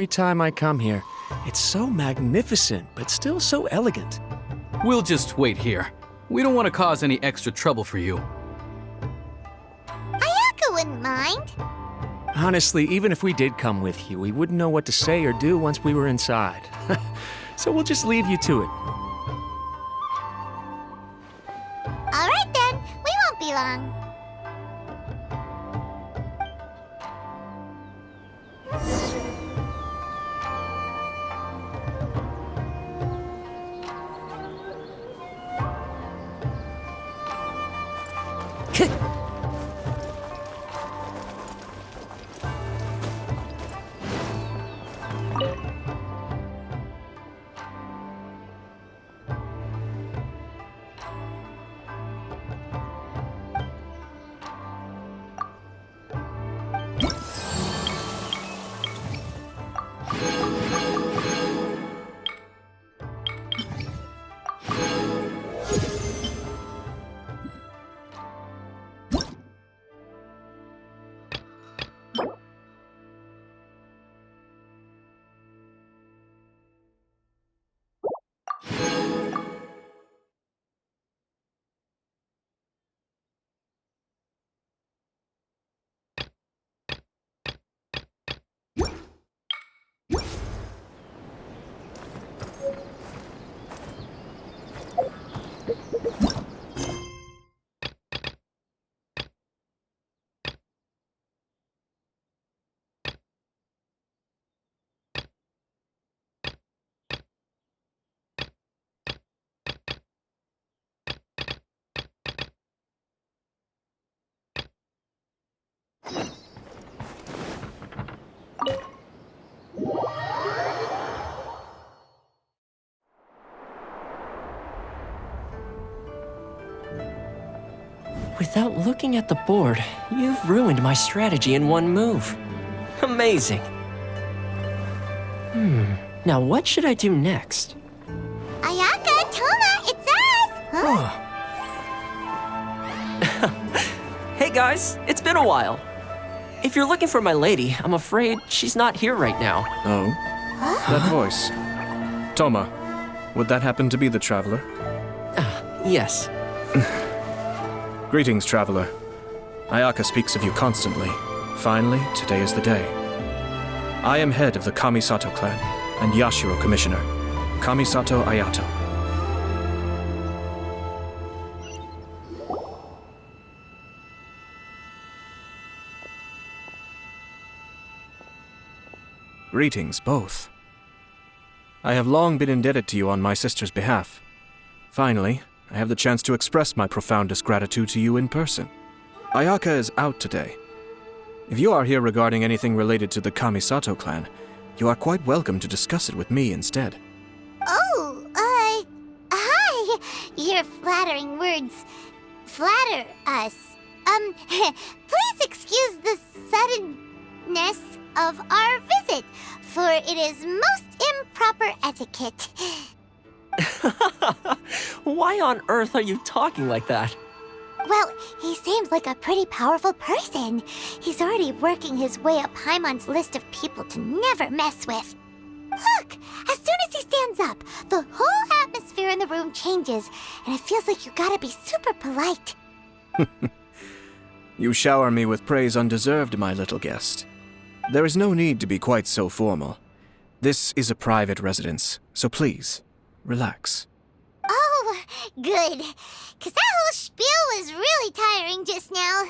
Every time I come here, it's so magnificent, but still so elegant. We'll just wait here. We don't want to cause any extra trouble for you. Ayako wouldn't mind. Honestly, even if we did come with you, we wouldn't know what to say or do once we were inside. So we'll just leave you to it. All right then, we won't be long. Without looking at the board, you've ruined my strategy in one move. Amazing. Now what should I do next? Ayaka, Toma, it's us! Huh? Hey guys, it's been a while. If you're looking for my lady, I'm afraid she's not here right now. Oh? That voice. Toma, would that happen to be the traveler? Yes. Greetings, traveler. Ayaka speaks of you constantly. Finally, today is the day. I am head of the Kamisato clan and Yashiro commissioner, Kamisato Ayato. Greetings, both. I have long been indebted to you on my sister's behalf. Finally, I have the chance to express my profoundest gratitude to you in person. Ayaka is out today. If you are here regarding anything related to the Kamisato clan, you are quite welcome to discuss it with me instead. Oh, hi! Your flattering words flatter us. Please excuse the suddenness of our visit, for it is most improper etiquette. Why on earth are you talking like that? Well, he seems like a pretty powerful person. He's already working his way up Paimon's list of people to never mess with. Look, as soon as he stands up, the whole atmosphere in the room changes, and it feels like you gotta be super polite. You shower me with praise undeserved, my little guest. There is no need to be quite so formal. This is a private residence, so please, relax. Oh, good. 'Cause that whole spiel was really tiring just now.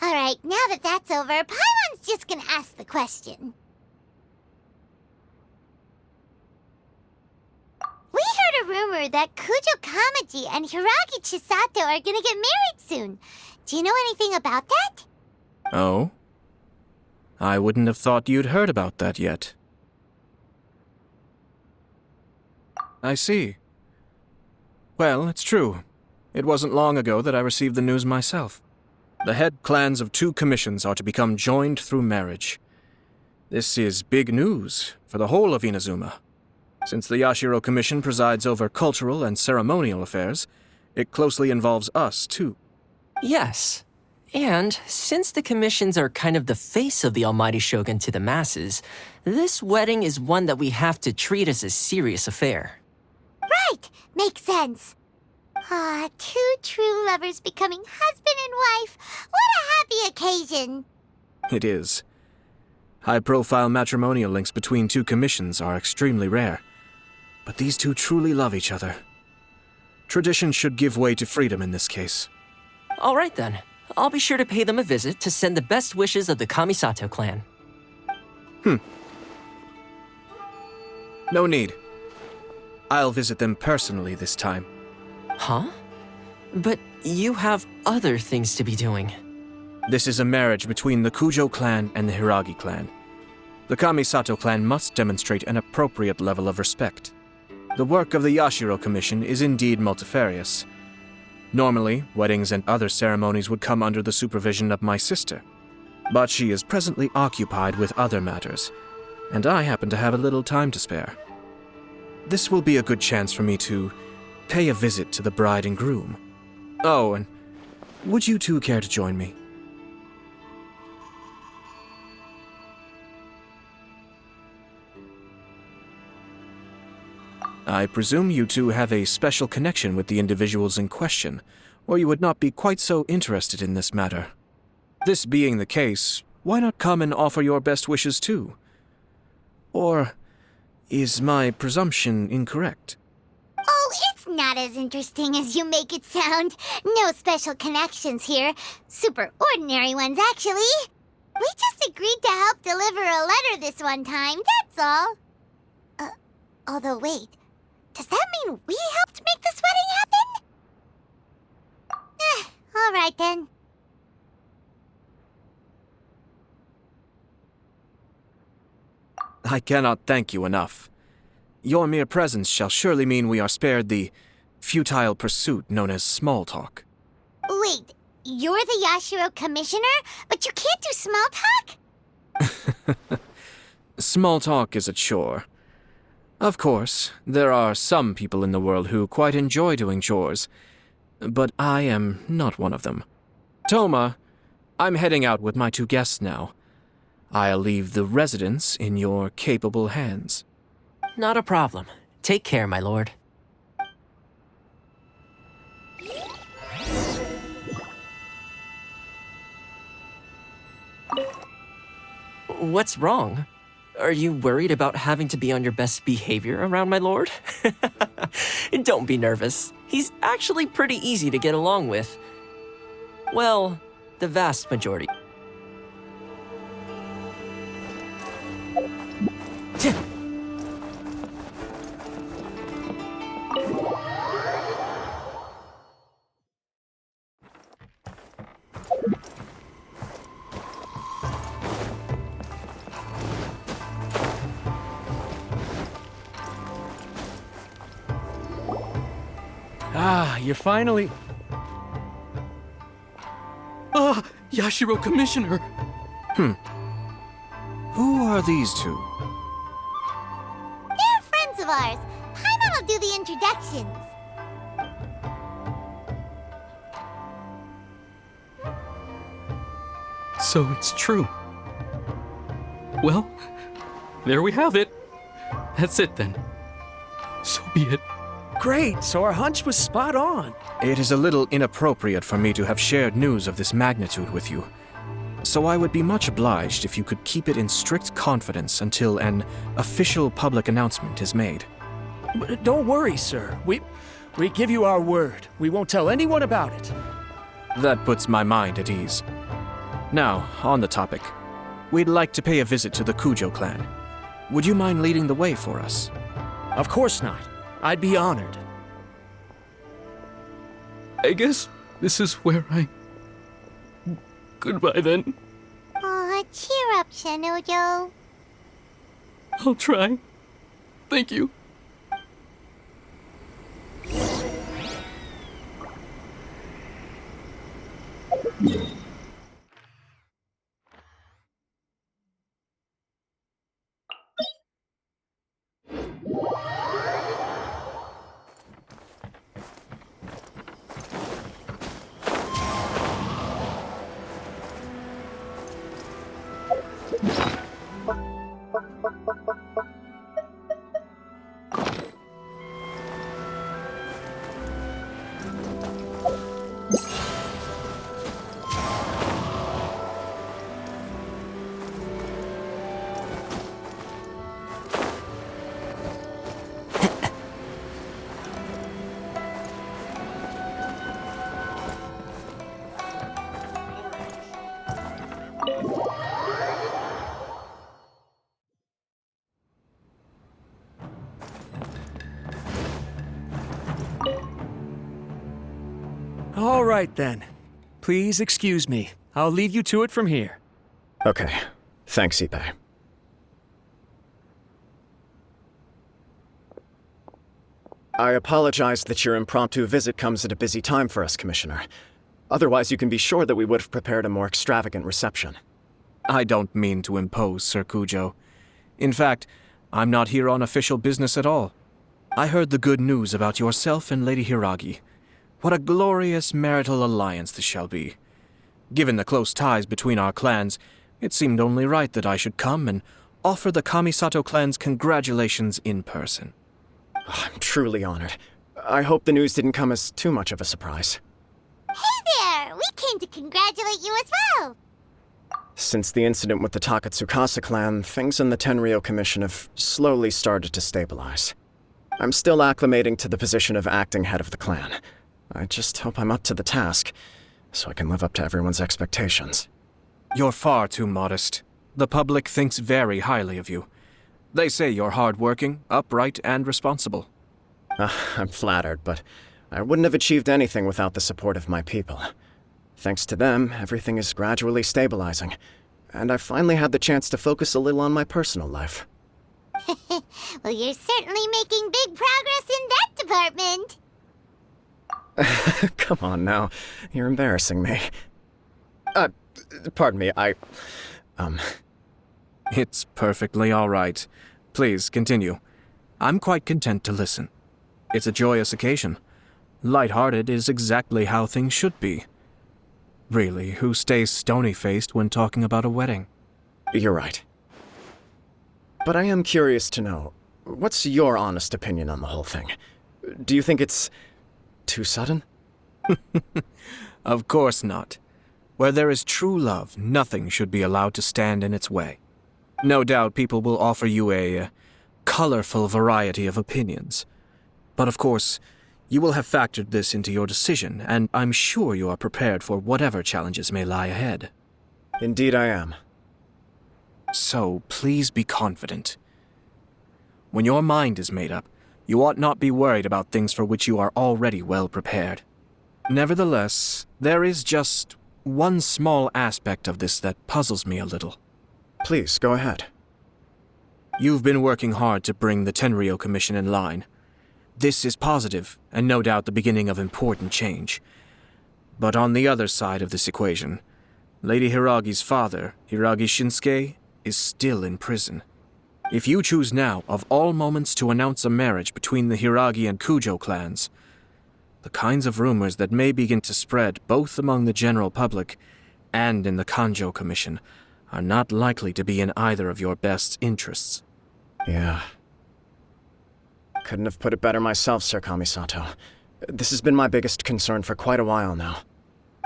All right, now that that's over, Paimon's just gonna ask the question. We heard a rumor that Kujo Kamaji and Hiragi Chisato are gonna get married soon. Do you know anything about that? Oh? I wouldn't have thought you'd heard about that yet. I see. Well, it's true. It wasn't long ago that I received the news myself. The head clans of 2 commissions are to become joined through marriage. This is big news for the whole of Inazuma. Since the Yashiro Commission presides over cultural and ceremonial affairs, it closely involves us, too. Yes. And since the commissions are kind of the face of the Almighty Shogun to the masses, this wedding is one that we have to treat as a serious affair. Right! Makes sense. Ah, two true lovers becoming husband and wife. What a happy occasion! It is. High-profile matrimonial links between two commissions are extremely rare. But these two truly love each other. Tradition should give way to freedom in this case. All right then. I'll be sure to pay them a visit to send the best wishes of the Kamisato clan. No need. I'll visit them personally this time. Huh? But you have other things to be doing. This is a marriage between the Kujo clan and the Hiragi clan. The Kamisato clan must demonstrate an appropriate level of respect. The work of the Yashiro Commission is indeed multifarious. Normally, weddings and other ceremonies would come under the supervision of my sister. But she is presently occupied with other matters, and I happen to have a little time to spare. This will be a good chance for me to pay a visit to the bride and groom. Oh, and would you two care to join me? I presume you two have a special connection with the individuals in question, or you would not be quite so interested in this matter. This being the case, why not come and offer your best wishes too? Or is my presumption incorrect? Oh, it's not as interesting as you make it sound. No special connections here. Super ordinary ones, actually. We just agreed to help deliver a letter this one time, that's all. Although wait, does that mean we helped make this wedding happen? All right then. I cannot thank you enough. Your mere presence shall surely mean we are spared the futile pursuit known as small talk. Wait, you're the Yashiro Commissioner, but you can't do small talk? Small talk is a chore. Of course, there are some people in the world who quite enjoy doing chores, but I am not one of them. Toma, I'm heading out with my two guests now. I'll leave the residence in your capable hands. Not a problem. Take care, my lord. What's wrong? Are you worried about having to be on your best behavior around my lord? Don't be nervous. He's actually pretty easy to get along with. Well, the vast majority. You're finally... Ah, Yashiro Commissioner! Who are these two? They're friends of ours. Paimon will do the introductions. So it's true. Well, there we have it. That's it then. So be it. Great, so our hunch was spot on. It is a little inappropriate for me to have shared news of this magnitude with you, so I would be much obliged if you could keep it in strict confidence until an official public announcement is made. But don't worry, sir. We give you our word. We won't tell anyone about it. That puts my mind at ease. Now, on the topic. We'd like to pay a visit to the Kujo clan. Would you mind leading the way for us? Of course not. I'd be honored. I guess this is where I... Goodbye then. Aw, cheer up, Shinojo. I'll try. Thank you. All right, then. Please excuse me. I'll leave you to it from here. Okay. Thanks, Ippei. I apologize that your impromptu visit comes at a busy time for us, Commissioner. Otherwise, you can be sure that we would have prepared a more extravagant reception. I don't mean to impose, Sir Kujo. In fact, I'm not here on official business at all. I heard the good news about yourself and Lady Hiragi. What a glorious marital alliance this shall be. Given the close ties between our clans, it seemed only right that I should come and offer the Kamisato clan's congratulations in person. I'm truly honored. I hope the news didn't come as too much of a surprise. Hey there! We came to congratulate you as well! Since the incident with the Takatsukasa clan, things in the Tenryou Commission have slowly started to stabilize. I'm still acclimating to the position of acting head of the clan. I just hope I'm up to the task, so I can live up to everyone's expectations. You're far too modest. The public thinks very highly of you. They say you're hardworking, upright, and responsible. I'm flattered, but I wouldn't have achieved anything without the support of my people. Thanks to them, everything is gradually stabilizing, and I've finally had the chance to focus a little on my personal life. Well, you're certainly making big progress in that department. Come on now, you're embarrassing me. Pardon me, It's perfectly all right. Please, continue. I'm quite content to listen. It's a joyous occasion. Light-hearted is exactly how things should be. Really, who stays stony-faced when talking about a wedding? You're right. But I am curious to know, what's your honest opinion on the whole thing? Do you think it's too sudden? Of course not. Where there is true love, nothing should be allowed to stand in its way. No doubt people will offer you a colorful variety of opinions. But of course, you will have factored this into your decision, and I'm sure you are prepared for whatever challenges may lie ahead. Indeed I am. So, please be confident. When your mind is made up, you ought not be worried about things for which you are already well prepared. Nevertheless, there is just one small aspect of this that puzzles me a little. Please, go ahead. You've been working hard to bring the Tenryou Commission in line. This is positive, and no doubt the beginning of important change. But on the other side of this equation, Lady Hiragi's father, Hiragi Shinsuke, is still in prison. If you choose now, of all moments, to announce a marriage between the Hiragi and Kujo clans, the kinds of rumors that may begin to spread both among the general public and in the Kanjo Commission are not likely to be in either of your best interests. Yeah. Couldn't have put it better myself, Sir Kamisato. This has been my biggest concern for quite a while now.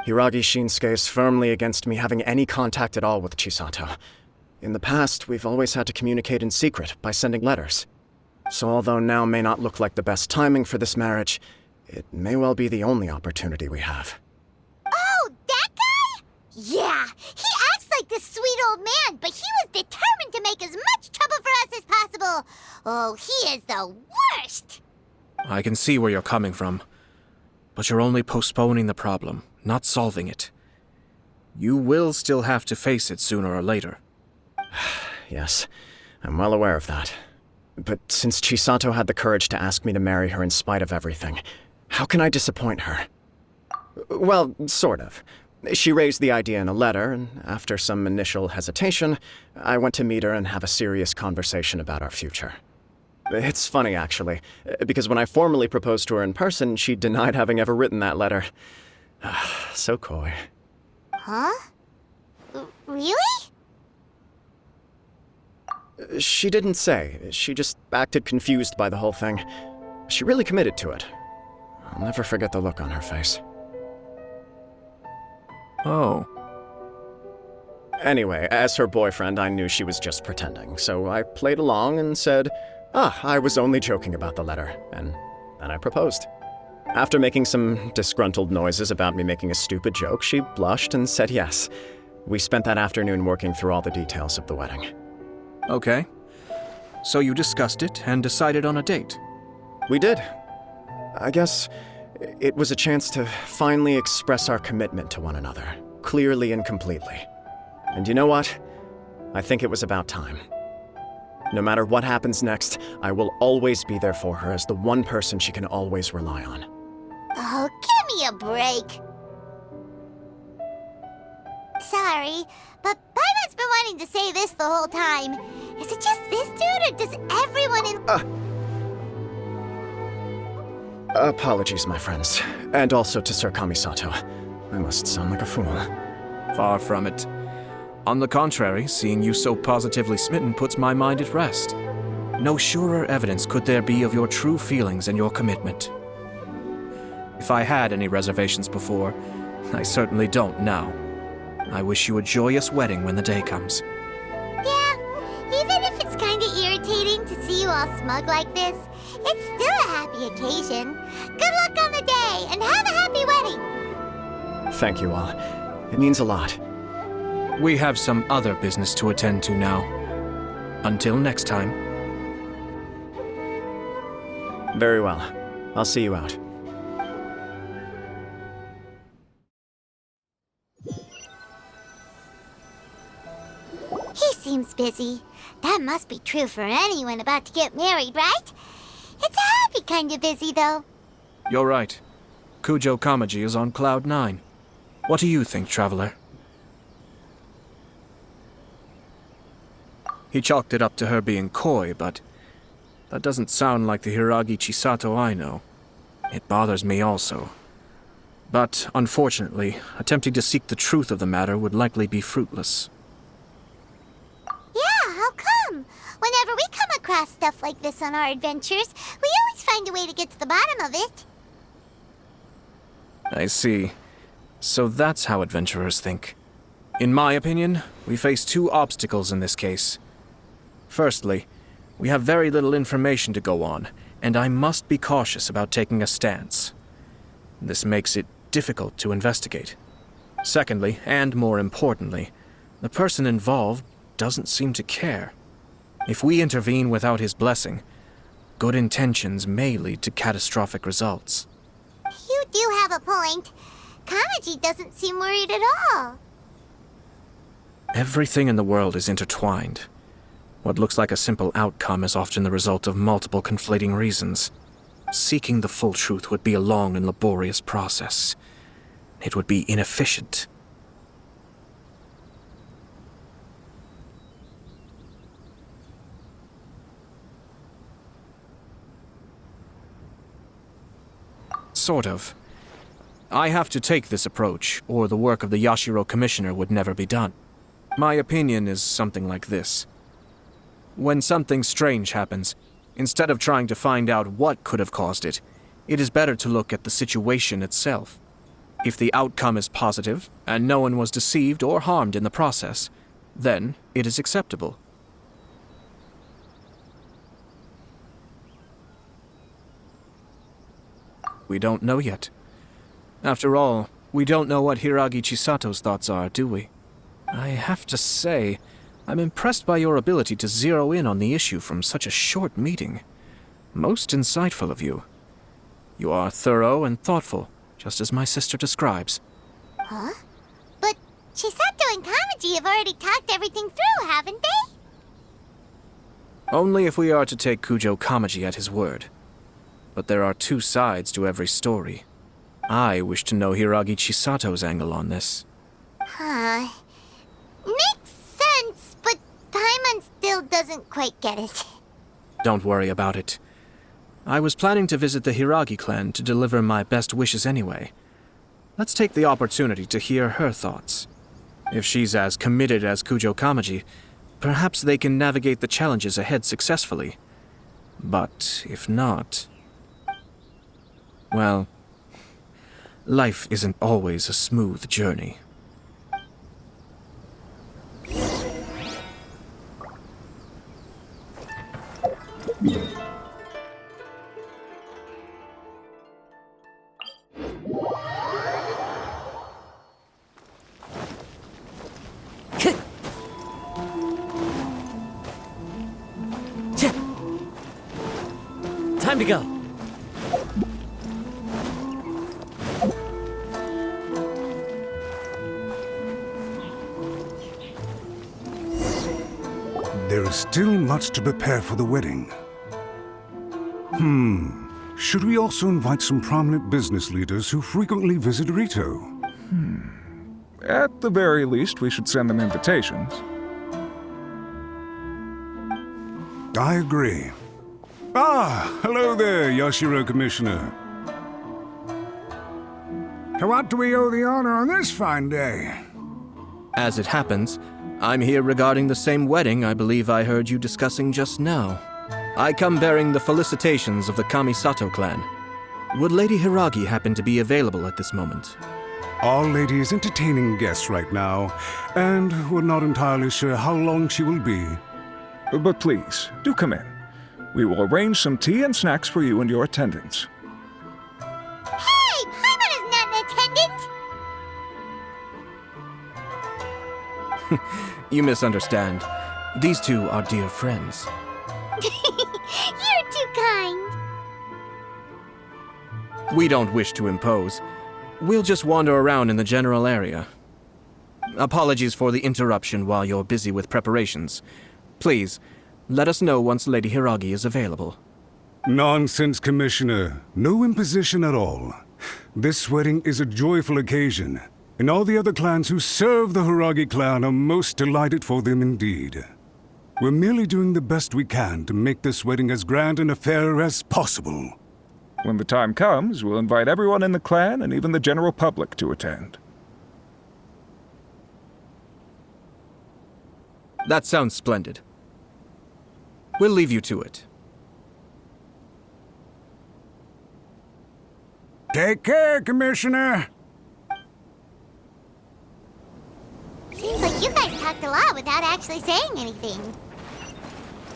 Hiragi Shinsuke is firmly against me having any contact at all with Chisato. In the past, we've always had to communicate in secret by sending letters. So although now may not look like the best timing for this marriage, it may well be the only opportunity we have. Oh, that guy? Yeah, he acts like this sweet old man, but he was determined to make as much trouble for us as possible. Oh, he is the worst! I can see where you're coming from, but you're only postponing the problem, not solving it. You will still have to face it sooner or later. Yes, I'm well aware of that. But since Chisato had the courage to ask me to marry her in spite of everything, how can I disappoint her? Well, sort of. She raised the idea in a letter, and after some initial hesitation, I went to meet her and have a serious conversation about our future. It's funny, actually, because when I formally proposed to her in person, she denied having ever written that letter. So coy. Huh? Really? She didn't say. She just acted confused by the whole thing. She really committed to it. I'll never forget the look on her face. Oh. Anyway, as her boyfriend, I knew she was just pretending, so I played along and said, I was only joking about the letter, and then I proposed. After making some disgruntled noises about me making a stupid joke, she blushed and said yes. We spent that afternoon working through all the details of the wedding. Okay. So you discussed it and decided on a date? We did. I guess It was a chance to finally express our commitment to one another, clearly and completely. And you know what? I think it was about time. No matter what happens next, I will always be there for her as the one person she can always rely on. Oh, give me a break. Sorry, but Paimon's been wanting to say this the whole time. Is it just this dude, or does everyone in... Apologies, my friends. And also to Sir Kamisato. I must sound like a fool. Far from it. On the contrary, seeing you so positively smitten puts my mind at rest. No surer evidence could there be of your true feelings and your commitment. If I had any reservations before, I certainly don't now. I wish you a joyous wedding when the day comes. Yeah, even if it's kinda irritating to see you all smug like this, it's still a happy occasion. Good luck on the day, and have a happy wedding! Thank you all. It means a lot. We have some other business to attend to now. Until next time. Very well. I'll see you out. He seems busy. That must be true for anyone about to get married, right? It's a happy kind of busy, though. You're right. Kujo Kamaji is on Cloud 9. What do you think, Traveler? He chalked it up to her being coy, but that doesn't sound like the Hiragi Chisato I know. It bothers me also. But, unfortunately, attempting to seek the truth of the matter would likely be fruitless. Yeah, how come? Whenever we come across stuff like this on our adventures, we always find a way to get to the bottom of it. I see. So that's how adventurers think. In my opinion, we face two obstacles in this case. Firstly, we have very little information to go on, and I must be cautious about taking a stance. This makes it difficult to investigate. Secondly, and more importantly, the person involved doesn't seem to care. If we intervene without his blessing, good intentions may lead to catastrophic results. You do have a point. Kamaji doesn't seem worried at all. Everything in the world is intertwined. What looks like a simple outcome is often the result of multiple conflating reasons. Seeking the full truth would be a long and laborious process. It would be inefficient. Sort of. I have to take this approach, or the work of the Yashiro Commissioner would never be done. My opinion is something like this. When something strange happens, instead of trying to find out what could have caused it, it is better to look at the situation itself. If the outcome is positive, and no one was deceived or harmed in the process, then it is acceptable. We don't know yet. After all, we don't know what Hiragi Chisato's thoughts are, do we? I have to say, I'm impressed by your ability to zero in on the issue from such a short meeting. Most insightful of you. You are thorough and thoughtful, just as my sister describes. Huh? But Chisato and Kamaji have already talked everything through, haven't they? Only if we are to take Kujo Kamaji at his word. But there are two sides to every story. I wish to know Hiragi Chisato's angle on this. Huh. Makes sense, but Paimon still doesn't quite get it. Don't worry about it. I was planning to visit the Hiragi clan to deliver my best wishes anyway. Let's take the opportunity to hear her thoughts. If she's as committed as Kujo Kamaji, perhaps they can navigate the challenges ahead successfully. But if not... well, life isn't always a smooth journey. Time to go. still much to prepare for the wedding. Should we also invite some prominent business leaders who frequently visit Rito? At the very least, we should send them invitations. I agree. Ah, hello there, Yashiro Commissioner. To what do we owe the honor on this fine day? As it happens, I'm here regarding the same wedding I believe I heard you discussing just now. I come bearing the felicitations of the Kamisato clan. Would Lady Hiragi happen to be available at this moment? Our lady is entertaining guests right now, and we're not entirely sure how long she will be. But please, do come in. We will arrange some tea and snacks for you and your attendants. Hey, Paimon is not an attendant! You misunderstand. These two are dear friends. You're too kind. We don't wish to impose. We'll just wander around in the general area. Apologies for the interruption while you're busy with preparations. Please, let us know once Lady Hiragi is available. Nonsense, Commissioner. No imposition at all. This wedding is a joyful occasion, and all the other clans who serve the Hiragi clan are most delighted for them indeed. We're merely doing the best we can to make this wedding as grand an affair as possible. When the time comes, we'll invite everyone in the clan and even the general public to attend. That sounds splendid. We'll leave you to it. Take care, Commissioner. Seems like you guys talked a lot without actually saying anything.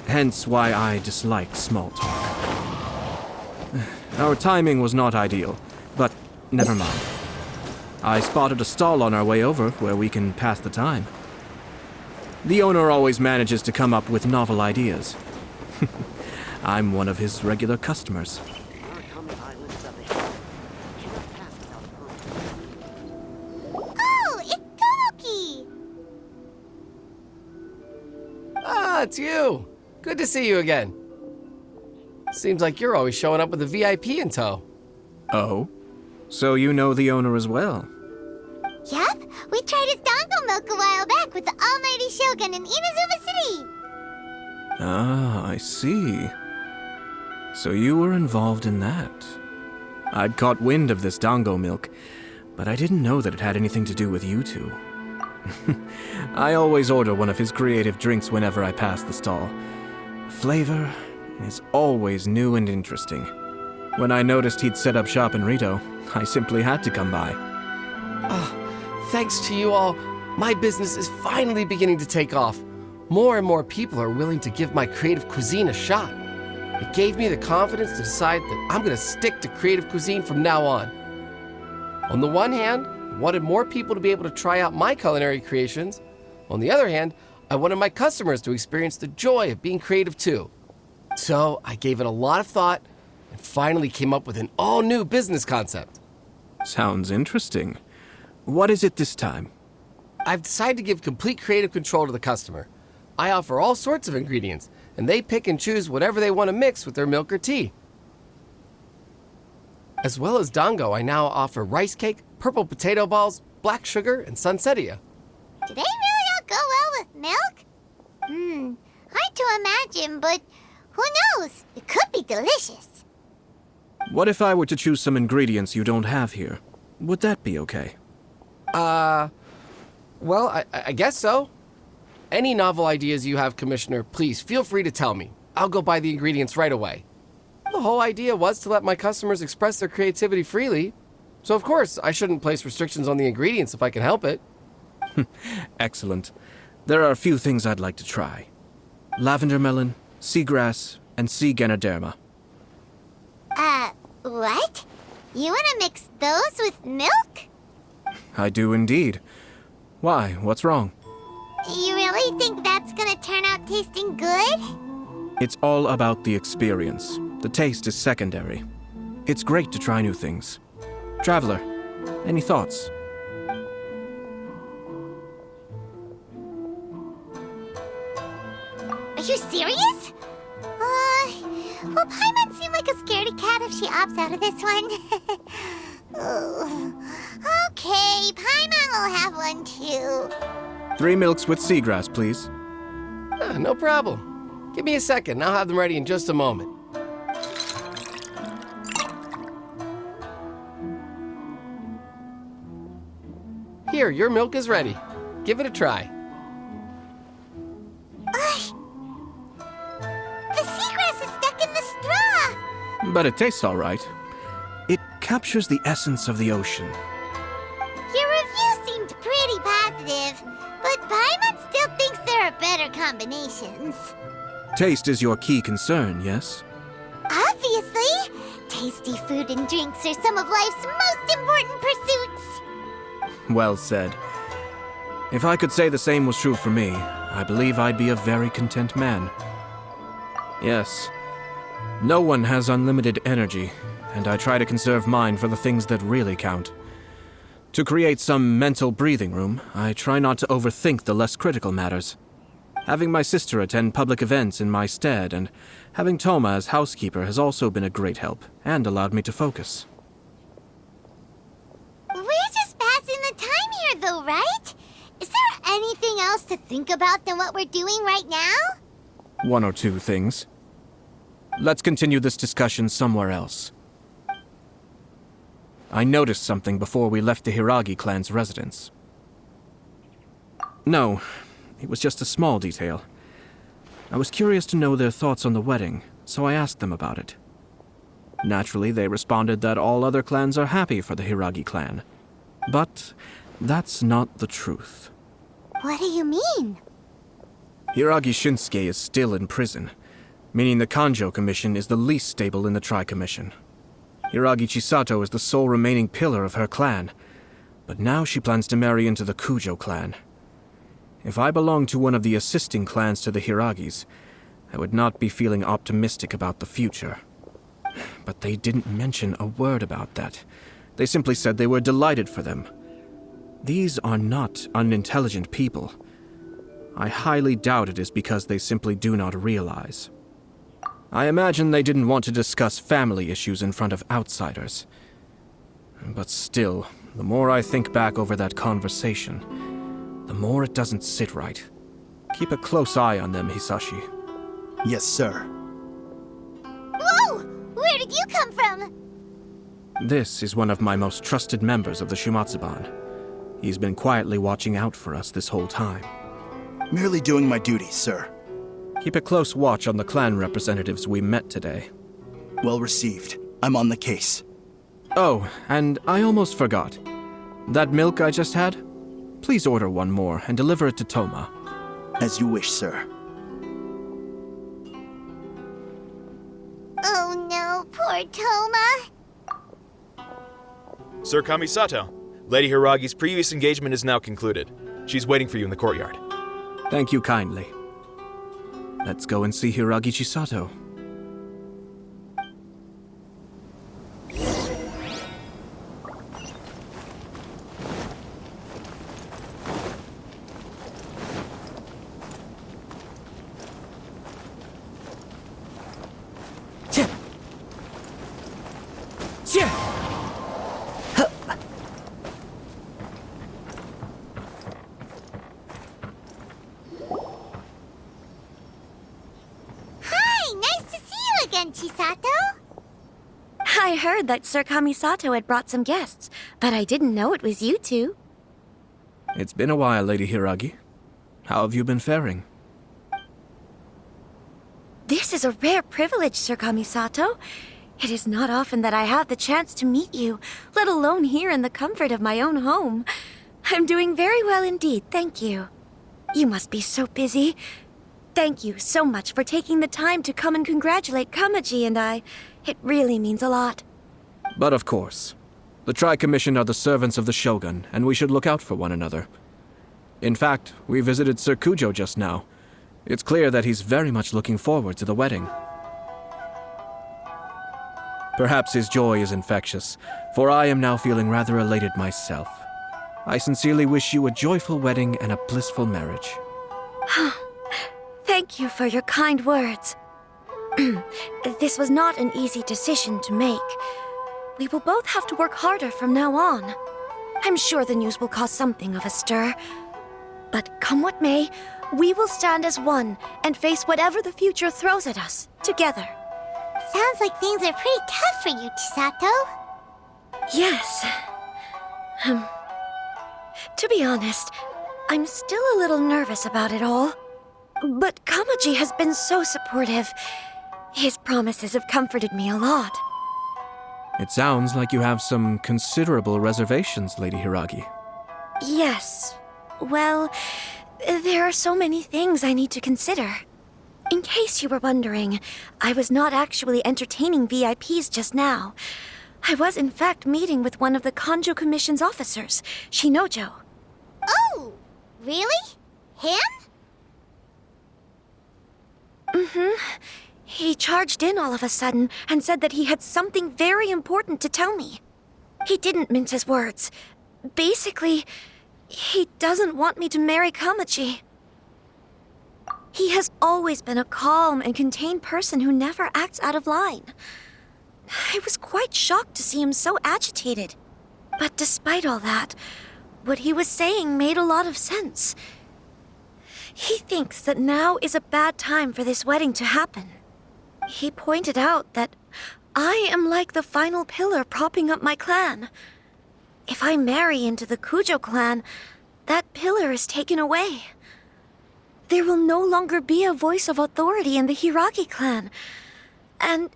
Hence why I dislike small talk. Our timing was not ideal, but never mind. I spotted a stall on our way over where we can pass the time. The owner always manages to come up with novel ideas. I'm one of his regular customers. Oh, it's Tomoki! Ah, it's you. Good to see you again. Seems like you're always showing up with a VIP in tow. Oh? So you know the owner as well? Yep, we tried his dango milk a while back with the almighty Shogun in Inazuma City. Ah, I see. So you were involved in that. I'd caught wind of this dango milk, but I didn't know that it had anything to do with you two. I always order one of his creative drinks whenever I pass the stall. The flavor is always new and interesting. When I noticed he'd set up shop in Rito, I simply had to come by. Thanks to you all, my business is finally beginning to take off. More and more people are willing to give my creative cuisine a shot. It gave me the confidence to decide that I'm going to stick to creative cuisine from now on. On the one hand, I wanted more people to be able to try out my culinary creations. On the other hand, I wanted my customers to experience the joy of being creative too. So I gave it a lot of thought and finally came up with an all-new business concept. Sounds interesting. What is it this time? I've decided to give complete creative control to the customer. I offer all sorts of ingredients, and they pick and choose whatever they want to mix with their milk or tea. As well as dango, I now offer rice cake, purple potato balls, black sugar, and sunsettia. Do they really all go well with milk? Hard to imagine, but who knows? It could be delicious. What if I were to choose some ingredients you don't have here? Would that be okay? Well, I guess so. Any novel ideas you have, Commissioner, please feel free to tell me. I'll go buy the ingredients right away. The whole idea was to let my customers express their creativity freely. So of course, I shouldn't place restrictions on the ingredients if I can help it. Excellent. There are a few things I'd like to try. Lavender melon, seagrass, and sea ganoderma. What? You wanna mix those with milk? I do indeed. Why? What's wrong? You really think that's gonna turn out tasting good? It's all about the experience. The taste is secondary. It's great to try new things. Traveler, any thoughts? Are you serious? Will Paimon seem like a scaredy cat if she opts out of this one? Ooh. Okay, Paimon will have one too. 3 milks with seagrass, please. No problem. Give me a second, I'll have them ready in just a moment. Here, your milk is ready. Give it a try. The seagrass is stuck in the straw! But it tastes all right. It captures the essence of the ocean. Your review seemed pretty positive, but Paimon still thinks there are better combinations. Taste is your key concern, yes? Obviously! Tasty food and drinks are some of life's most important pursuits. Well said. If I could say the same was true for me, I believe I'd be a very content man. Yes, no one has unlimited energy, and I try to conserve mine for the things that really count. To create some mental breathing room, I try not to overthink the less critical matters. Having my sister attend public events in my stead and having Toma as housekeeper has also been a great help and allowed me to focus. We're just passing the time here though, right? Is there anything else to think about than what we're doing right now? 1 or 2 things. Let's continue this discussion somewhere else. I noticed something before we left the Hiragi clan's residence. No, it was just a small detail. I was curious to know their thoughts on the wedding, so I asked them about it. Naturally, they responded that all other clans are happy for the Hiragi clan. But that's not the truth. What do you mean? Hiragi Shinsuke is still in prison, meaning the Kanjo Commission is the least stable in the Tri-Commission. Hiragi Chisato is the sole remaining pillar of her clan, but now she plans to marry into the Kujo clan. If I belonged to one of the assisting clans to the Hiragis, I would not be feeling optimistic about the future. But they didn't mention a word about that. They simply said they were delighted for them. These are not unintelligent people. I highly doubt it is because they simply do not realize. I imagine they didn't want to discuss family issues in front of outsiders. But still, the more I think back over that conversation, the more it doesn't sit right. Keep a close eye on them, Hisashi. Yes, sir. Whoa! Where did you come from? This is one of my most trusted members of the Shumatsuban. He's been quietly watching out for us this whole time. Merely doing my duty, sir. Keep a close watch on the clan representatives we met today. Well received. I'm on the case. Oh, and I almost forgot. That milk I just had? Please order one more and deliver it to Toma. As you wish, sir. Oh no, poor Toma. Sir Kamisato, Lady Hiragi's previous engagement is now concluded. She's waiting for you in the courtyard. Thank you kindly. Let's go and see Hiragi Chisato. Chisato? I heard that Sir Kamisato had brought some guests, but I didn't know it was you two. It's been a while, Lady Hiragi. How have you been faring? This is a rare privilege, Sir Kamisato. It is not often that I have the chance to meet you, let alone here in the comfort of my own home. I'm doing very well indeed, thank you. You must be so busy. Thank you so much for taking the time to come and congratulate Kamaji and I. It really means a lot. But of course. The Tri-Commission are the servants of the Shogun, and we should look out for one another. In fact, we visited Sir Kujo just now. It's clear that he's very much looking forward to the wedding. Perhaps his joy is infectious, for I am now feeling rather elated myself. I sincerely wish you a joyful wedding and a blissful marriage. Thank you for your kind words. This was not an easy decision to make. We will both have to work harder from now on. I'm sure the news will cause something of a stir. But come what may, we will stand as one and face whatever the future throws at us, together. Sounds like things are pretty tough for you, Chisato. Yes. To be honest, I'm still a little nervous about it all. But Kamaji has been so supportive. His promises have comforted me a lot. It sounds like you have some considerable reservations, Lady Hiragi. Yes. Well, there are so many things I need to consider. In case you were wondering, I was not actually entertaining VIPs just now. I was in fact meeting with one of the Kanjo Commission's officers, Shinojo. Oh, really? Him? He charged in all of a sudden and said that he had something very important to tell me. He didn't mince his words. Basically, he doesn't want me to marry Kamaji. He has always been a calm and contained person who never acts out of line. I was quite shocked to see him so agitated. But despite all that, what he was saying made a lot of sense. He thinks that now is a bad time for this wedding to happen. He pointed out that I am like the final pillar propping up my clan. If I marry into the Kujo clan, that pillar is taken away. There will no longer be a voice of authority in the Hiragi clan. And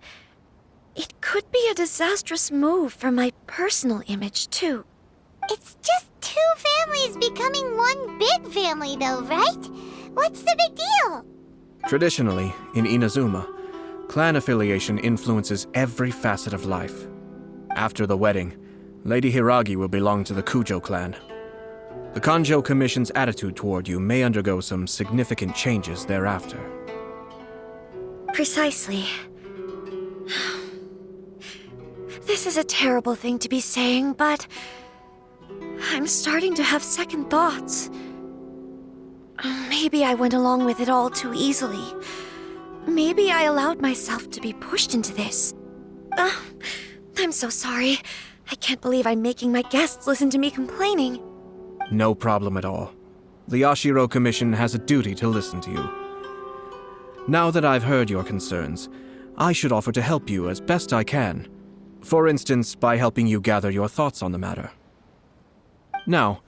it could be a disastrous move for my personal image, too. It's just two families becoming one big family, though, right? What's the big deal? Traditionally, in Inazuma, clan affiliation influences every facet of life. After the wedding, Lady Hiragi will belong to the Kujo clan. The Kanjo Commission's attitude toward you may undergo some significant changes thereafter. Precisely. This is a terrible thing to be saying, but I'm starting to have second thoughts. Maybe I went along with it all too easily. Maybe I allowed myself to be pushed into this. I'm so sorry. I can't believe I'm making my guests listen to me complaining. No problem at all. The Yashiro Commission has a duty to listen to you. Now that I've heard your concerns, I should offer to help you as best I can. For instance, by helping you gather your thoughts on the matter. Now,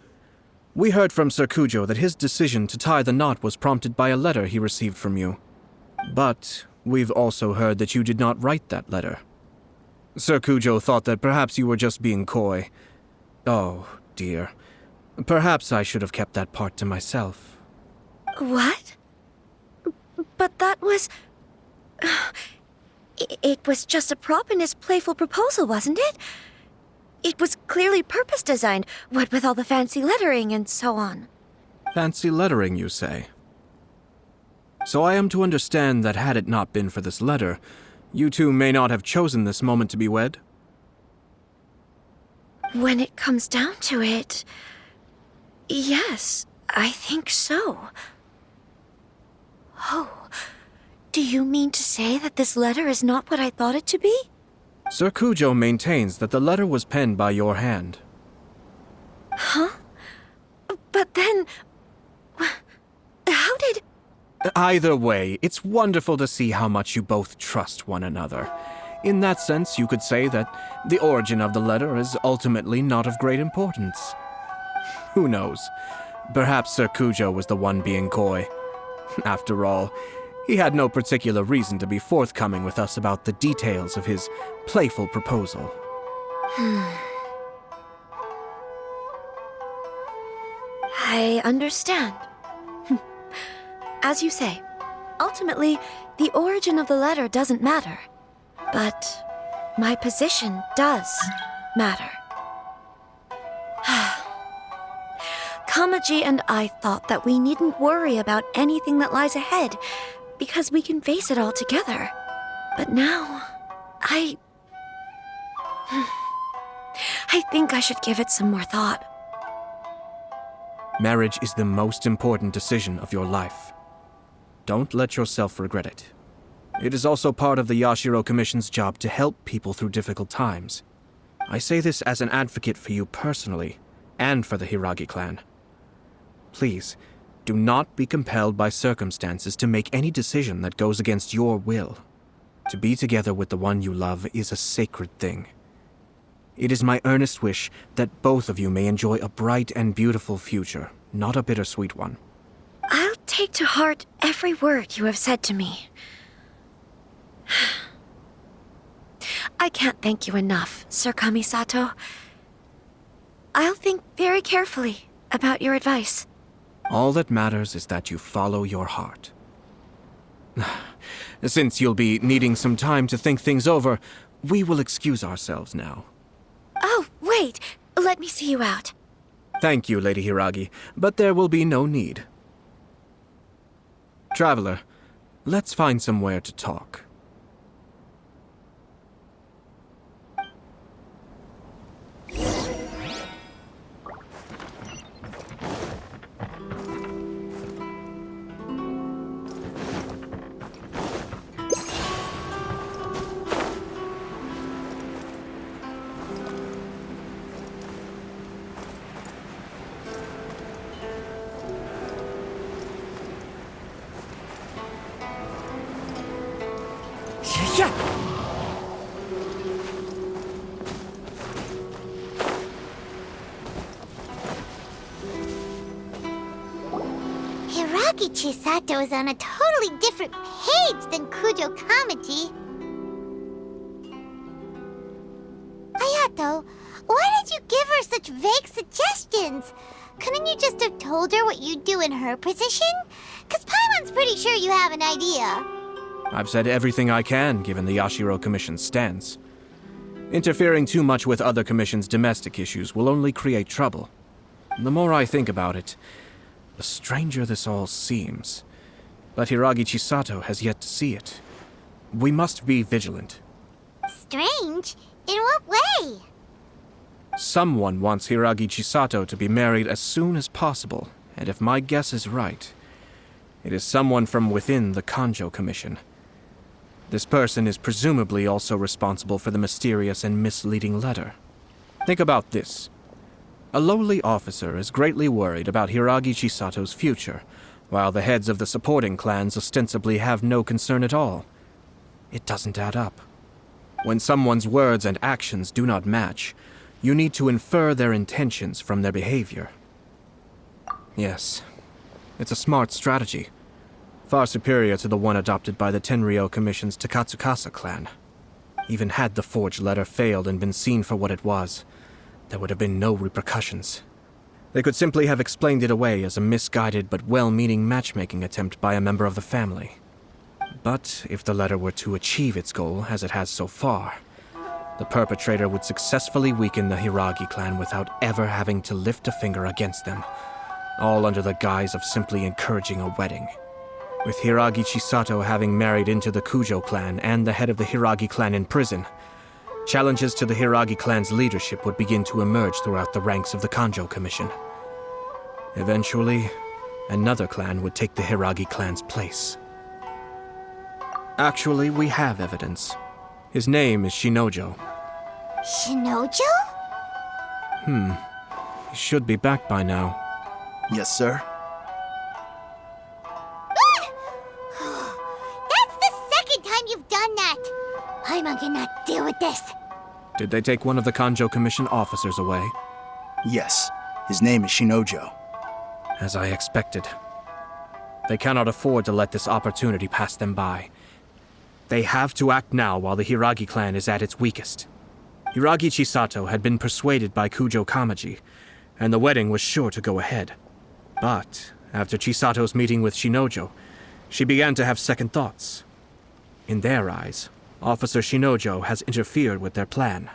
we heard from Sir Kujo that his decision to tie the knot was prompted by a letter he received from you. But we've also heard that you did not write that letter. Sir Kujo thought that perhaps you were just being coy. Oh, dear. Perhaps I should have kept that part to myself. What? But that was... It was just a prop in his playful proposal, wasn't it? It was clearly purpose-designed, what with all the fancy lettering and so on. Fancy lettering, you say? So I am to understand that had it not been for this letter, you two may not have chosen this moment to be wed? When it comes down to it... yes, I think so. Oh, do you mean to say that this letter is not what I thought it to be? Sir Kujo maintains that the letter was penned by your hand. Huh? But then... how did... Either way, it's wonderful to see how much you both trust one another. In that sense, you could say that the origin of the letter is ultimately not of great importance. Who knows? Perhaps Sir Kujo was the one being coy. After all, he had no particular reason to be forthcoming with us about the details of his playful proposal. I understand. As you say, ultimately, the origin of the letter doesn't matter. But my position does matter. Kamaji and I thought that we needn't worry about anything that lies ahead, because we can face it all together. But now, I think I should give it some more thought. Marriage is the most important decision of your life. Don't let yourself regret it. It is also part of the Yashiro Commission's job to help people through difficult times. I say this as an advocate for you personally, and for the Hiragi clan. Please, do not be compelled by circumstances to make any decision that goes against your will. To be together with the one you love is a sacred thing. It is my earnest wish that both of you may enjoy a bright and beautiful future, not a bittersweet one. I'll take to heart every word you have said to me. I can't thank you enough, Sir Kamisato. I'll think very carefully about your advice. All that matters is that you follow your heart. Since you'll be needing some time to think things over, we will excuse ourselves now. Oh, wait! Let me see you out. Thank you, Lady Hiragi, but there will be no need. Traveler, let's find somewhere to talk. Hiragi Chisato is on a totally different page than Kujo Kamaji. Ayato, why did you give her such vague suggestions? Couldn't you just have told her what you'd do in her position? 'Cause Paimon's pretty sure you have an idea. I've said everything I can, given the Yashiro Commission's stance. Interfering too much with other commissions' domestic issues will only create trouble. The more I think about it, the stranger this all seems. But Hiragi Chisato has yet to see it. We must be vigilant. Strange? In what way? Someone wants Hiragi Chisato to be married as soon as possible, and if my guess is right, it is someone from within the Kanjo Commission. This person is presumably also responsible for the mysterious and misleading letter. Think about this. A lowly officer is greatly worried about Hiragi Chisato's future, while the heads of the supporting clans ostensibly have no concern at all. It doesn't add up. When someone's words and actions do not match, you need to infer their intentions from their behavior. Yes, it's a smart strategy. Far superior to the one adopted by the Tenryou Commission's Takatsukasa clan. Even had the forged letter failed and been seen for what it was, there would have been no repercussions. They could simply have explained it away as a misguided but well-meaning matchmaking attempt by a member of the family. But if the letter were to achieve its goal, as it has so far, the perpetrator would successfully weaken the Hiragi clan without ever having to lift a finger against them, all under the guise of simply encouraging a wedding. With Hiragi Chisato having married into the Kujo clan and the head of the Hiragi clan in prison, challenges to the Hiragi clan's leadership would begin to emerge throughout the ranks of the Kanjo Commission. Eventually, another clan would take the Hiragi clan's place. Actually, we have evidence. His name is Shinojo. Shinojo? He should be back by now. Yes, sir. That's the second time you've done that! Paimon cannot deal with this. Did they take one of the Kanjo Commission officers away? Yes. His name is Shinojo. As I expected. They cannot afford to let this opportunity pass them by. They have to act now while the Hiragi clan is at its weakest. Hiragi Chisato had been persuaded by Kujo Kamaji, and the wedding was sure to go ahead. But after Chisato's meeting with Shinojo, she began to have second thoughts. In their eyes, Officer Shinojo has interfered with their plan.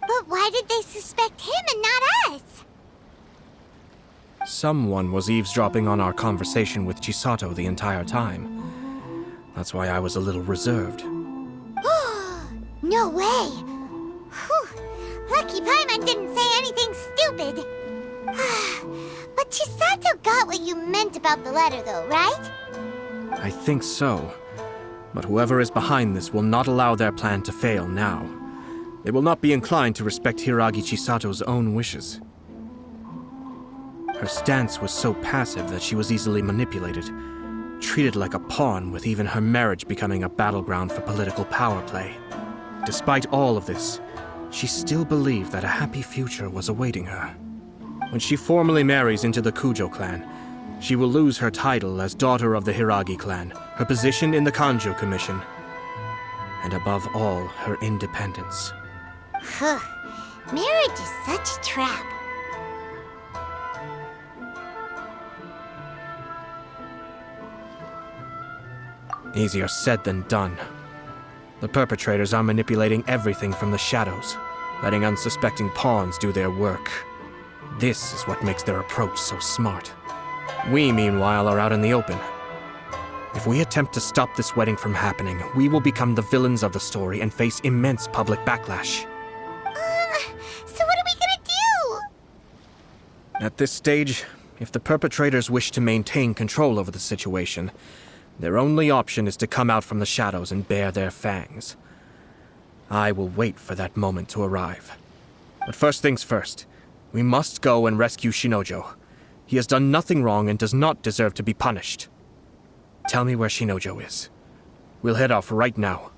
But why did they suspect him and not us? Someone was eavesdropping on our conversation with Chisato the entire time. That's why I was a little reserved. No way! Whew. Lucky Paimon didn't say anything stupid. But Chisato got what you meant about the letter though, right? I think so. But whoever is behind this will not allow their plan to fail now. They will not be inclined to respect Hiragi Chisato's own wishes. Her stance was so passive that she was easily manipulated, treated like a pawn, with even her marriage becoming a battleground for political power play. Despite all of this, she still believed that a happy future was awaiting her. When she formally marries into the Kujo clan, she will lose her title as daughter of the Hiragi clan, her position in the Kanjo Commission, and above all, her independence. Marriage is such a trap. Easier said than done. The perpetrators are manipulating everything from the shadows, letting unsuspecting pawns do their work. This is what makes their approach so smart. We, meanwhile, are out in the open. If we attempt to stop this wedding from happening, we will become the villains of the story and face immense public backlash. So what are we gonna do? At this stage, if the perpetrators wish to maintain control over the situation, their only option is to come out from the shadows and bare their fangs. I will wait for that moment to arrive. But first things first, we must go and rescue Shinojo. He has done nothing wrong and does not deserve to be punished. Tell me where Shinojo is. We'll head off right now.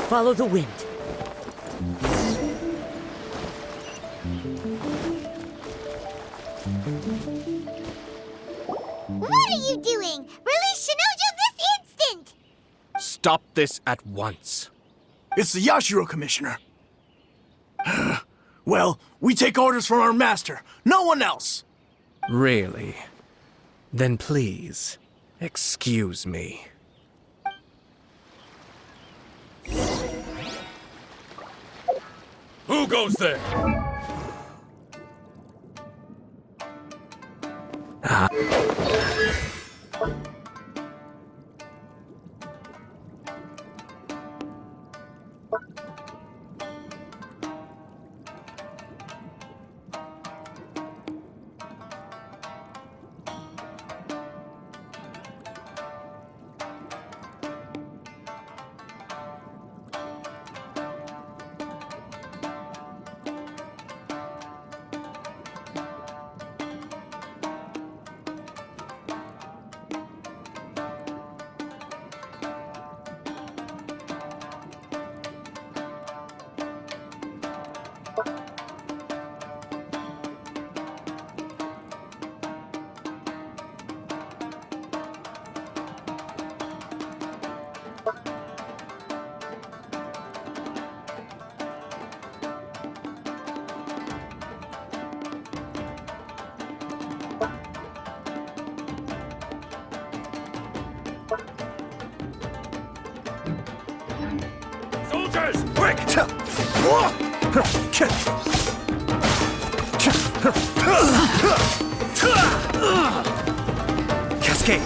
Follow the wind. What are you doing? Release Shinojo this instant! Stop this at once. It's the Yashiro Commissioner. Well, we take orders from our master, no one else. Really? Then please, excuse me. Who goes there? Soldiers, quick! Cascade!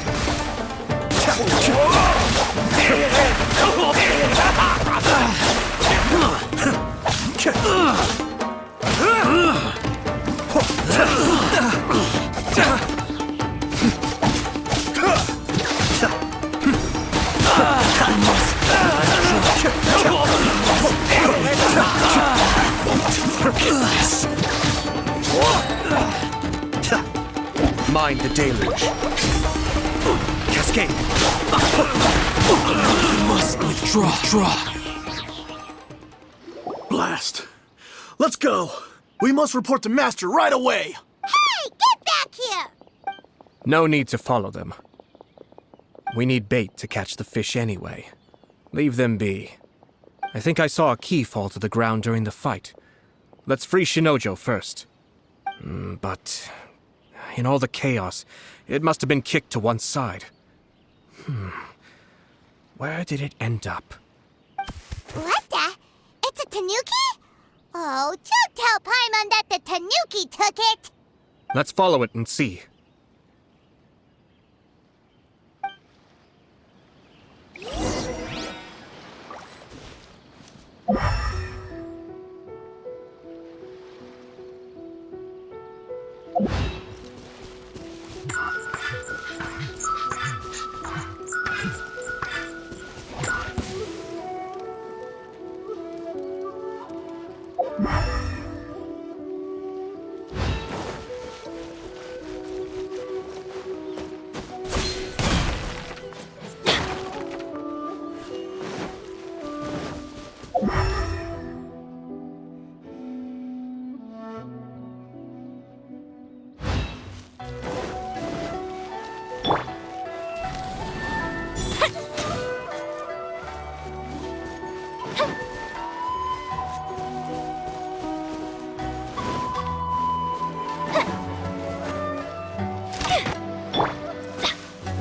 Mind the deluge. Cascade. Must withdraw. Blast. Let's go. We must report to Master right away. Hey, get back here! No need to follow them. We need bait to catch the fish anyway. Leave them be. I think I saw a key fall to the ground during the fight. Let's free Shinojo first. But In all the chaos, it must have been kicked to one side. Where did it end up? What the? It's a tanuki? Oh, don't tell Paimon that the tanuki took it! Let's follow it and see.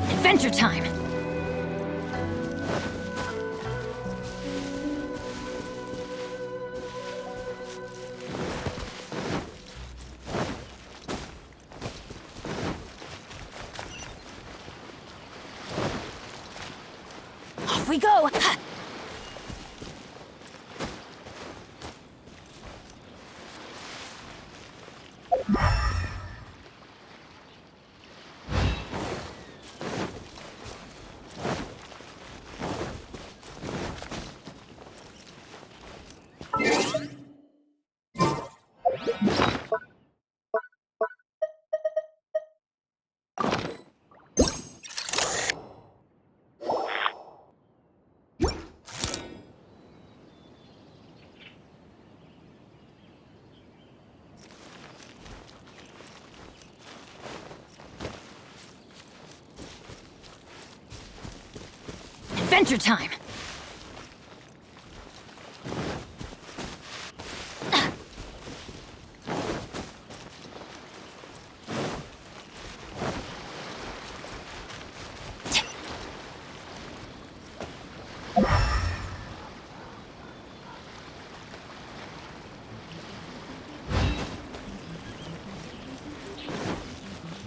Adventure time! Off we go! Adventure time!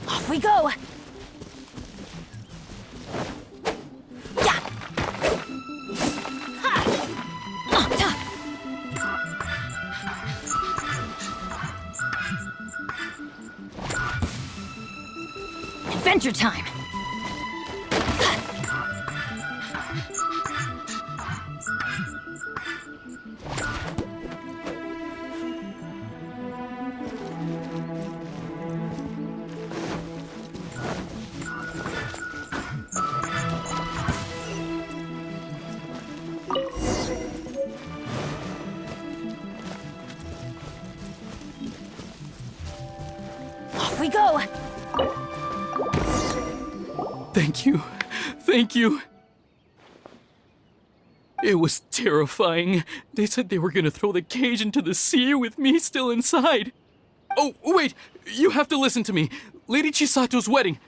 Off we go! Adventure time! Off we go! Thank you. Thank you. It was terrifying. They said they were gonna throw the cage into the sea with me still inside. Oh, wait! You have to listen to me. Lady Chisato's wedding.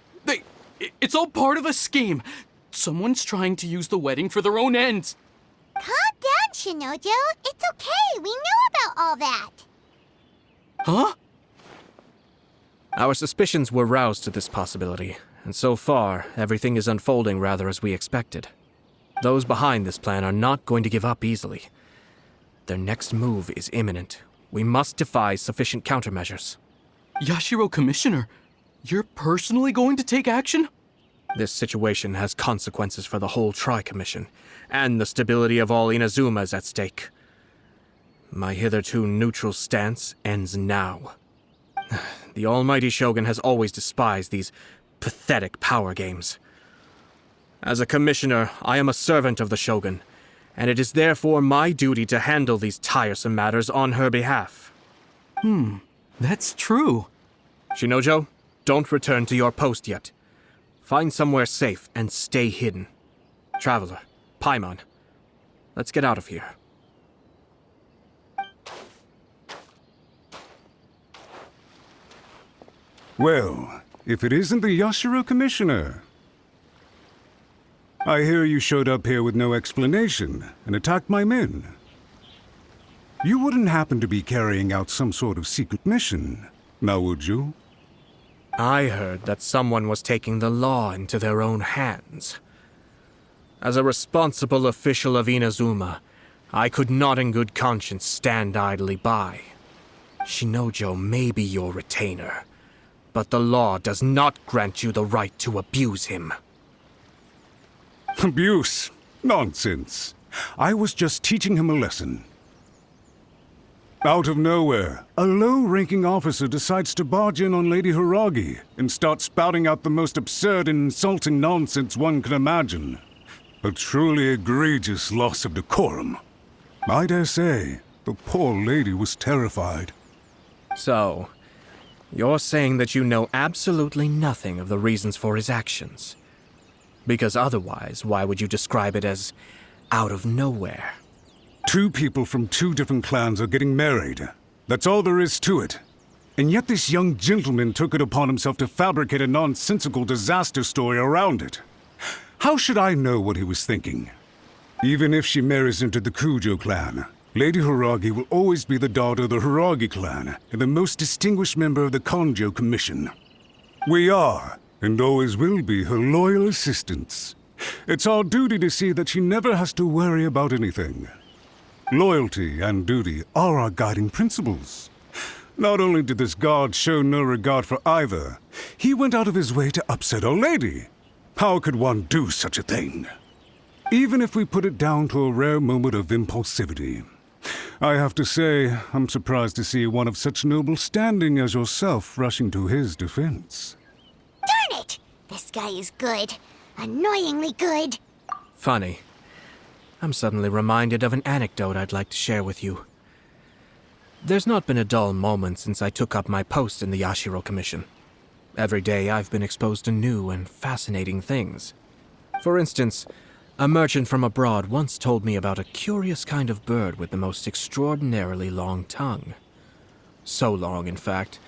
It's all part of a scheme. Someone's trying to use the wedding for their own ends. Calm down, Shinojo. It's okay. We know about all that. Huh? Our suspicions were roused to this possibility, and so far, everything is unfolding rather as we expected. Those behind this plan are not going to give up easily. Their next move is imminent. We must devise sufficient countermeasures. Yashiro Commissioner, you're personally going to take action? This situation has consequences for the whole Tri-Commission, and the stability of all Inazuma is at stake. My hitherto neutral stance ends now. The almighty Shogun has always despised these pathetic power games. As a commissioner, I am a servant of the Shogun, and it is therefore my duty to handle these tiresome matters on her behalf. That's true. Shinojo, don't return to your post yet. Find somewhere safe and stay hidden. Traveler, Paimon, let's get out of here. Well, if it isn't the Yashiro Commissioner. I hear you showed up here with no explanation and attacked my men. You wouldn't happen to be carrying out some sort of secret mission, now would you? I heard that someone was taking the law into their own hands. As a responsible official of Inazuma, I could not in good conscience stand idly by. Shinojo may be your retainer, but the law does not grant you the right to abuse him. Abuse? Nonsense. I was just teaching him a lesson. Out of nowhere, a low-ranking officer decides to barge in on Lady Hiragi and start spouting out the most absurd and insulting nonsense one can imagine. A truly egregious loss of decorum. I dare say, the poor lady was terrified. So, you're saying that you know absolutely nothing of the reasons for his actions? Because otherwise, why would you describe it as out of nowhere? Two people from two different clans are getting married. That's all there is to it. And yet this young gentleman took it upon himself to fabricate a nonsensical disaster story around it. How should I know what he was thinking? Even if she marries into the Kujo clan, Lady Hiragi will always be the daughter of the Hiragi clan and the most distinguished member of the Kanjo Commission. We are, and always will be, her loyal assistants. It's our duty to see that she never has to worry about anything. Loyalty and duty are our guiding principles. Not only did this guard show no regard for either, he went out of his way to upset our lady. How could one do such a thing? Even if we put it down to a rare moment of impulsivity. I have to say, I'm surprised to see one of such noble standing as yourself rushing to his defense. Darn it! This guy is good. Annoyingly good. Funny. I'm suddenly reminded of an anecdote I'd like to share with you. There's not been a dull moment since I took up my post in the Yashiro Commission. Every day I've been exposed to new and fascinating things. For instance, a merchant from abroad once told me about a curious kind of bird with the most extraordinarily long tongue. So long, in fact,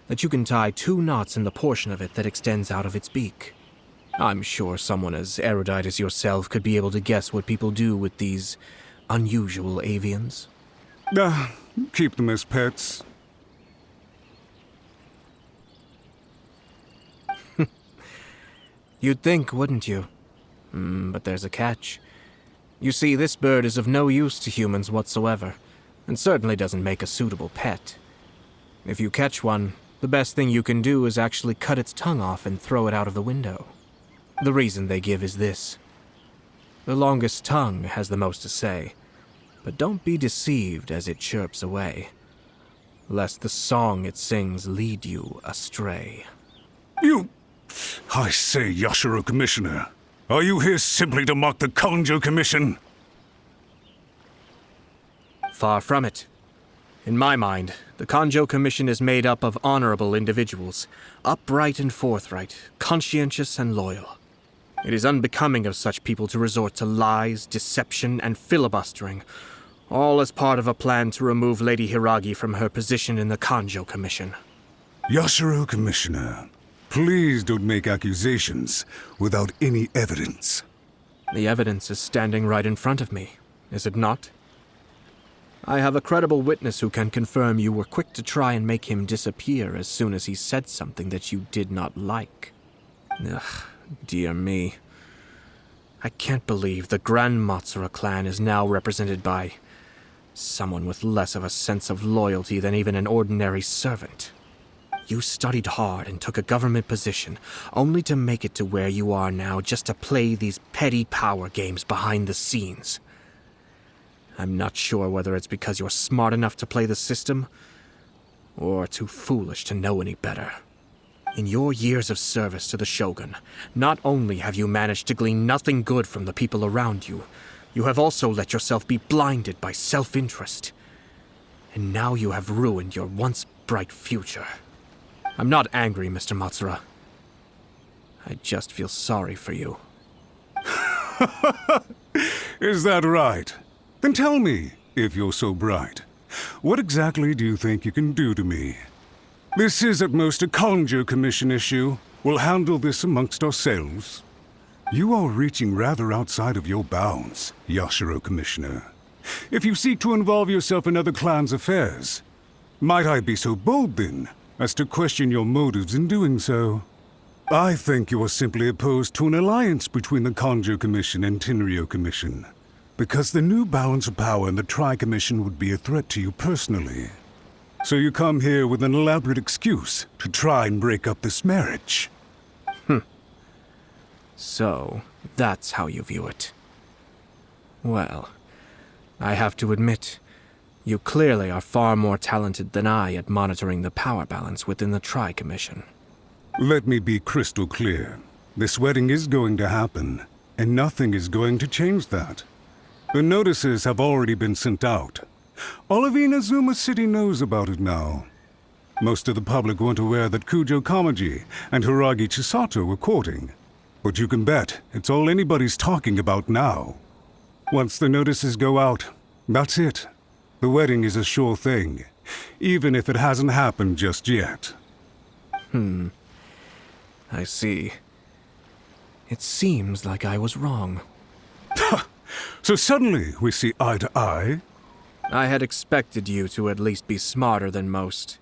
that you can tie 2 knots in the portion of it that extends out of its beak. I'm sure someone as erudite as yourself could be able to guess what people do with these unusual avians. Keep them as pets. You'd think, wouldn't you? But there's a catch. You see, this bird is of no use to humans whatsoever, and certainly doesn't make a suitable pet. If you catch one, the best thing you can do is actually cut its tongue off and throw it out of the window. The reason they give is this. The longest tongue has the most to say, but don't be deceived as it chirps away, lest the song it sings lead you astray. I say, Yashiro Commissioner, are you here simply to mock the Kanjo Commission? Far from it. In my mind, the Kanjo Commission is made up of honorable individuals, upright and forthright, conscientious and loyal. It is unbecoming of such people to resort to lies, deception, and filibustering, all as part of a plan to remove Lady Hiragi from her position in the Kanjo Commission. Yashiro Commissioner, please don't make accusations without any evidence. The evidence is standing right in front of me, is it not? I have a credible witness who can confirm you were quick to try and make him disappear as soon as he said something that you did not like. Ugh, dear me. I can't believe the Grand Matsura clan is now represented by someone with less of a sense of loyalty than even an ordinary servant. You studied hard and took a government position, only to make it to where you are now just to play these petty power games behind the scenes. I'm not sure whether it's because you're smart enough to play the system, or too foolish to know any better. In your years of service to the Shogun, not only have you managed to glean nothing good from the people around you, you have also let yourself be blinded by self-interest. And now you have ruined your once bright future. I'm not angry, Mr. Matsura. I just feel sorry for you. Is that right? Then tell me, if you're so bright, what exactly do you think you can do to me? This is at most a Conjo Commission issue. We'll handle this amongst ourselves. You are reaching rather outside of your bounds, Yashiro Commissioner. If you seek to involve yourself in other clans' affairs, might I be so bold, then, as to question your motives in doing so? I think you are simply opposed to an alliance between the Conjo Commission and Tenryo Commission, because the new balance of power in the Tri-Commission would be a threat to you personally. So you come here with an elaborate excuse to try and break up this marriage. So, that's how you view it. Well, I have to admit, you clearly are far more talented than I at monitoring the power balance within the Tri-Commission. Let me be crystal clear. This wedding is going to happen, and nothing is going to change that. The notices have already been sent out. All of Inazuma City knows about it now. Most of the public weren't aware that Kujo Kamaji and Hiragi Chisato were courting. But you can bet it's all anybody's talking about now. Once the notices go out, that's it. The wedding is a sure thing, even if it hasn't happened just yet. I see. It seems like I was wrong. So suddenly we see eye to eye? I had expected you to at least be smarter than most.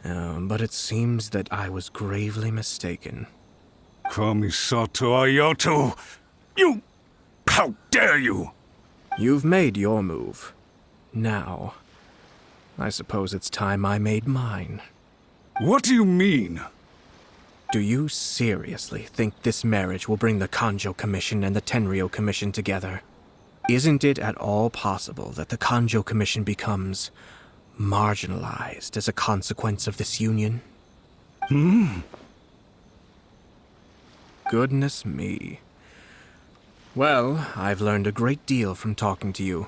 But it seems that I was gravely mistaken. Kamisato Ayato! You... How dare you! You've made your move. Now, I suppose it's time I made mine. What do you mean? Do you seriously think this marriage will bring the Conjo Commission and the Tenryo Commission together? Isn't it at all possible that the Conjo Commission becomes marginalized as a consequence of this union? Goodness me. Well, I've learned a great deal from talking to you.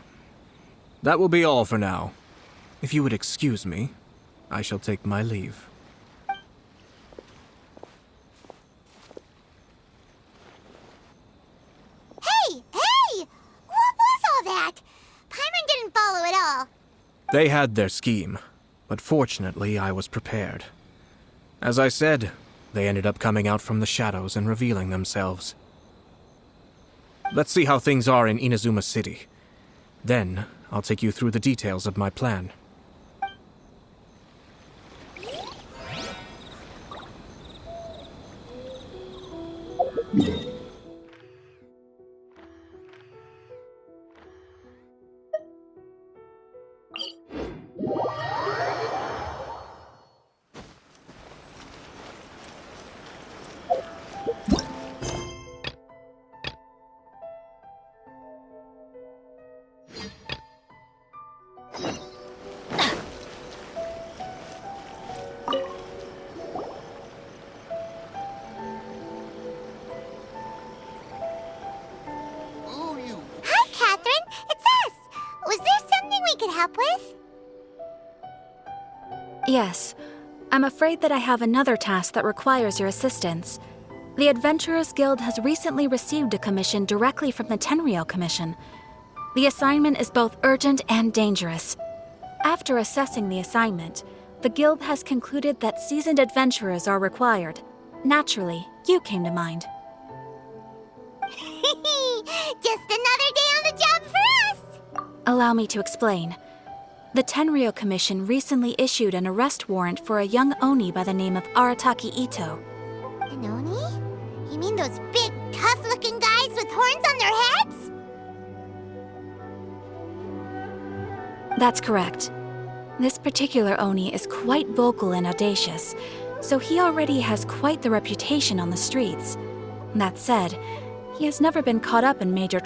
That will be all for now. If you would excuse me, I shall take my leave. Hey! What was all that? Paimon didn't follow at all. They had their scheme, but fortunately I was prepared. As I said, they ended up coming out from the shadows and revealing themselves. Let's see how things are in Inazuma City. Then, I'll take you through the details of my plan. Yes. I'm afraid that I have another task that requires your assistance. The Adventurers Guild has recently received a commission directly from the Tenryo Commission. The assignment is both urgent and dangerous. After assessing the assignment, the Guild has concluded that seasoned adventurers are required. Naturally, you came to mind. Just another day on the job for us! Allow me to explain. The Tenryo Commission recently issued an arrest warrant for a young Oni by the name of Arataki Ito. An Oni? You mean those big, tough-looking guys with horns on their heads? That's correct. This particular Oni is quite vocal and audacious, so he already has quite the reputation on the streets. That said, he has never been caught up in major